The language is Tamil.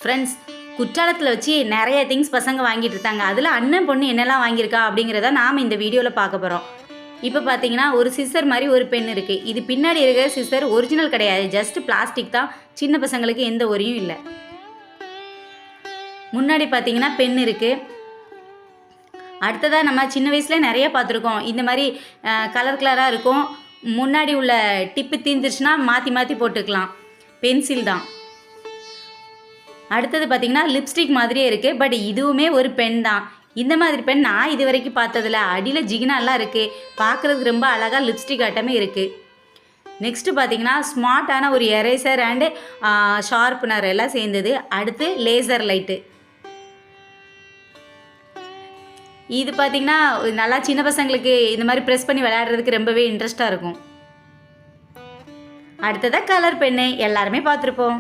ஃப்ரெண்ட்ஸ், குற்றாலத்தில் வச்சு நிறைய திங்ஸ் பசங்க வாங்கிட்டு இருக்காங்க. அதில் அண்ணன் பொண்ணு என்னெல்லாம் வாங்கியிருக்கா அப்படிங்கிறத நாம் இந்த வீடியோவில் பார்க்க போகிறோம். இப்போ பார்த்தீங்கன்னா ஒரு சிசர் மாதிரி ஒரு பென் இருக்குது. இது பின்னாடி இருக்கிற சிசர் ஒரிஜினல் கிடையாது, ஜஸ்ட் பிளாஸ்டிக் தான். சின்ன பசங்களுக்கு எந்த ஒரியும் இல்லை. முன்னாடி பார்த்தீங்கன்னா பென் இருக்குது. அடுத்ததாக நம்ம சின்ன வயசில் நிறைய பார்த்துருக்கோம். இந்த மாதிரி கலர் கலராக இருக்கும். முன்னாடி உள்ள டிப்பு தீர்ந்துருச்சுன்னா மாற்றி மாற்றி போட்டுக்கலாம். பென்சில் தான். அடுத்தது பார்த்திங்கன்னா லிப்ஸ்டிக் மாதிரியே இருக்குது, பட் இதுவுமே ஒரு பென் தான். இந்த மாதிரி பென் நான் இது வரைக்கும் பார்த்ததில்ல. அடியில் ஜிகினாலாம் இருக்குது, பார்க்குறதுக்கு ரொம்ப அழகாக லிப்ஸ்டிக் ஆட்டமே இருக்குது. நெக்ஸ்ட்டு பார்த்திங்கன்னா ஸ்மார்ட்டான ஒரு எரேசர் அண்டு ஷார்ப்னர் எல்லாம் சேர்ந்தது. அடுத்து லேசர் லைட்டு. இது பார்த்திங்கன்னா நல்லா சின்ன பசங்களுக்கு இந்த மாதிரி ப்ரெஸ் பண்ணி விளையாடுறதுக்கு ரொம்பவே இன்ட்ரெஸ்ட்டாக இருக்கும். அடுத்ததாக கலர் பென்னு எல்லாருமே பார்த்துருப்போம்.